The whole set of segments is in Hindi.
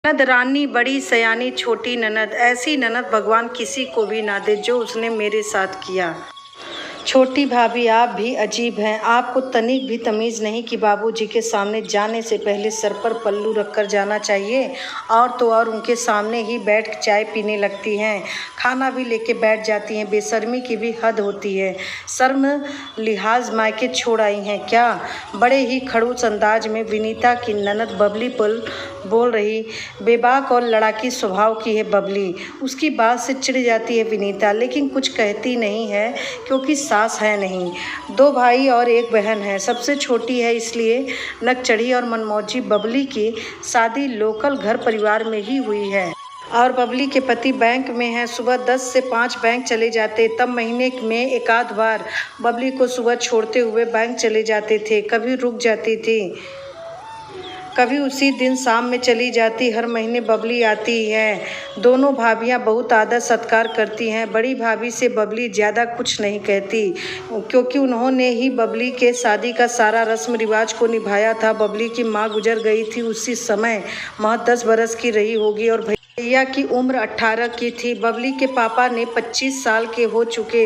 ननद रानी बड़ी सयानी छोटी ननद, ऐसी ननद भगवान किसी को भी ना दे जो उसने मेरे साथ किया। छोटी भाभी आप भी अजीब हैं, आपको तनिक भी तमीज़ नहीं कि बाबूजी के सामने जाने से पहले सर पर पल्लू रखकर जाना चाहिए। और तो और उनके सामने ही बैठ चाय पीने लगती हैं, खाना भी लेके बैठ जाती हैं। बेशर्मी की भी हद होती है। शर्म लिहाज मायके छोड़ आई हैं क्या? बड़े ही खड़ूस अंदाज में विनीता की ननद बबली बोल रही। बेबाक और लड़ाकी स्वभाव की है बबली। उसकी बात से चिढ़ जाती है विनीता, लेकिन कुछ कहती नहीं है क्योंकि सास है नहीं। 2 भाई और 1 बहन है, सबसे छोटी है, इसलिए नकचढ़ी और मनमौजी बाबली की शादी लोकल घर परिवार में ही हुई है। और बबली के पति बैंक में हैं। सुबह 10 से 5 बैंक चले जाते, तब महीने में एक आध बार बबली को सुबह छोड़ते हुए बैंक चले जाते थे। कभी रुक जाती थी, कभी उसी दिन शाम में चली जाती। हर महीने बबली आती है। दोनों भाभियां बहुत आदर सत्कार करती हैं। बड़ी भाभी से बबली ज़्यादा कुछ नहीं कहती क्योंकि उन्होंने ही बबली के शादी का सारा रस्म रिवाज को निभाया था। बबली की माँ गुजर गई थी, उसी समय महज 10 बरस की रही होगी और भैया की उम्र 18 की थी। बबली के पापा ने 25 साल के हो चुके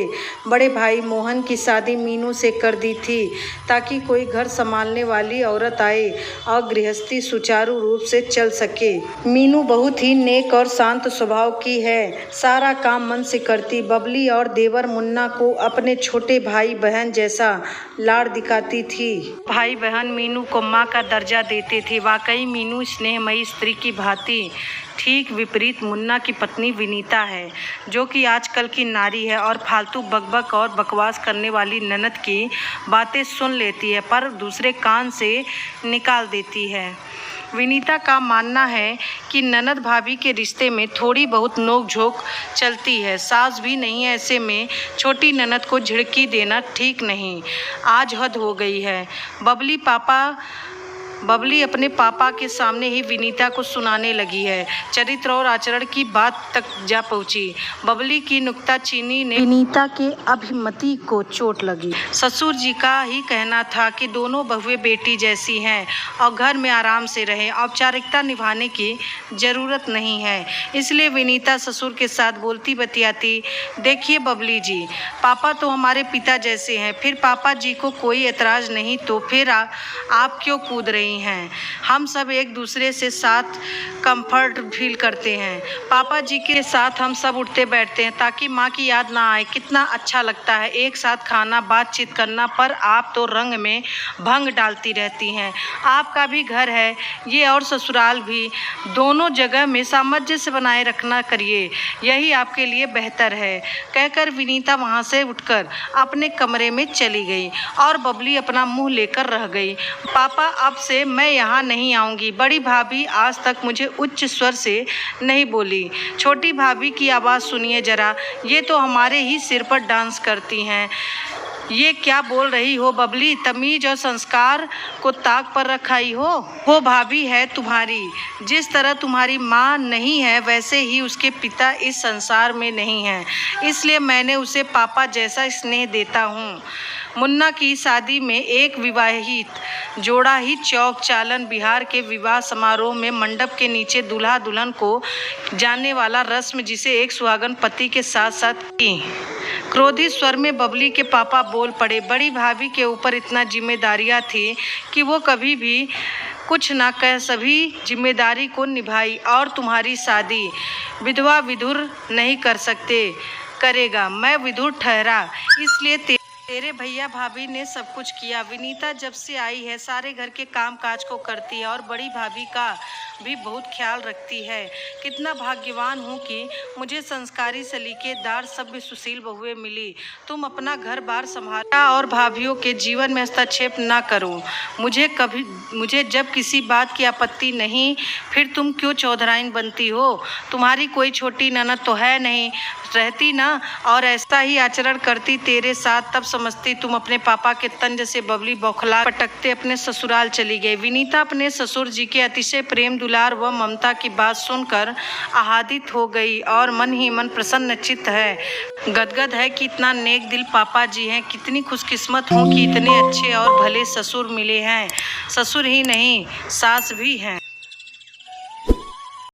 बड़े भाई मोहन की शादी मीनू से कर दी थी ताकि कोई घर संभालने वाली औरत आए और गृहस्थी सुचारू रूप से चल सके। मीनू बहुत ही नेक और शांत स्वभाव की है, सारा काम मन से करती। बबली और देवर मुन्ना को अपने छोटे भाई बहन जैसा लाड़ दिखाती थी। भाई बहन मीनू को माँ का दर्जा देते थे। वाकई मीनू स्नेहमयी स्त्री की भांति। ठीक विपरीत मुन्ना की पत्नी विनीता है, जो कि आजकल की नारी है और फालतू बकबक और बकवास करने वाली ननद की बातें सुन लेती है पर दूसरे कान से निकाल देती है। विनीता का मानना है कि ननद भाभी के रिश्ते में थोड़ी बहुत नोक-झोंक चलती है। सास भी नहीं है, ऐसे में छोटी ननद को झिड़की देना ठीक नहीं। आज हद हो गई है। बबली अपने पापा के सामने ही विनीता को सुनाने लगी है। चरित्र और आचरण की बात तक जा पहुंची। बबली की नुक्ताचीनी ने विनीता के अभिमति को चोट लगी। ससुर जी का ही कहना था कि दोनों बहुएं बेटी जैसी हैं और घर में आराम से रहें, औपचारिकता निभाने की ज़रूरत नहीं है। इसलिए विनीता ससुर के साथ बोलती बतियाती, देखिए बबली जी, पापा तो हमारे पिता जैसे हैं, फिर पापा जी को कोई एतराज़ नहीं तो फिर आप क्यों कूद रही हैं? हम सब एक दूसरे से साथ कंफर्ट फील करते हैं। पापा जी के साथ हम सब उठते बैठते हैं ताकि माँ की याद ना आए। कितना अच्छा लगता है एक साथ खाना, बातचीत करना, पर आप तो रंग में भंग डालती रहती हैं। आपका भी घर है ये और ससुराल भी, दोनों जगह में सामंजस्य बनाए रखना करिए, यही आपके लिए बेहतर है। कहकर विनीता वहाँ से उठकर अपने कमरे में चली गई और बबली अपना मुँह लेकर रह गई। पापा अब से मैं यहाँ नहीं आऊँगी। बड़ी भाभी आज तक मुझे उच्च स्वर से नहीं बोली। छोटी भाभी की आवाज़ सुनिए जरा, ये तो हमारे ही सिर पर डांस करती हैं। ये क्या बोल रही हो बबली? तमीज और संस्कार को ताक पर रखाई हो। वो भाभी है तुम्हारी, जिस तरह तुम्हारी माँ नहीं है वैसे ही उसके पिता इस संसार में नहीं हैं, इसलिए मैंने उसे पापा जैसा स्नेह देता हूँ। मुन्ना की शादी में एक विवाहित जोड़ा ही चौक चालन बिहार के विवाह समारोह में मंडप के नीचे दूल्हा दुल्हन को जाने वाला रस्म, जिसे एक सुहागन पति के साथ साथ की। क्रोधित स्वर में बबली के पापा बोल पड़े। बड़ी भाभी के ऊपर इतना जिम्मेदारियां थी कि वो कभी भी कुछ ना कह सभी जिम्मेदारी को निभाई, और तुम्हारी शादी विधवा विधुर नहीं कर सकते, करेगा। मैं विधुर ठहरा, इसलिए तेरे भैया भाभी ने सब कुछ किया। विनीता जब से आई है सारे घर के काम काज को करती है और बड़ी भाभी का भी बहुत ख्याल रखती है। कितना भाग्यवान हूँ कि मुझे संस्कारी, सलीकेदार, सभ्य, सुशील बहुएं मिली। तुम अपना घर बार संभाला और भाभियों के जीवन में हस्तक्षेप ना करो। मुझे जब किसी बात की आपत्ति नहीं, फिर तुम क्यों चौधराइन बनती हो? तुम्हारी कोई छोटी ननद तो है नहीं, रहती ना और ऐसा ही आचरण करती तेरे साथ, तब समझती तुम अपने पापा के तंज से। बबली बौखला पटकते अपने ससुराल चली गई। विनीता अपने ससुर जी के अतिशय प्रेम, दुलार व ममता की बात सुनकर आह्लादित हो गई और मन ही मन प्रसन्नचित्त है, गदगद है कि इतना नेक दिल पापा जी हैं। कितनी खुशकिस्मत हूँ कि इतने अच्छे और भले ससुर मिले हैं। ससुर ही नहीं, सास भी हैं।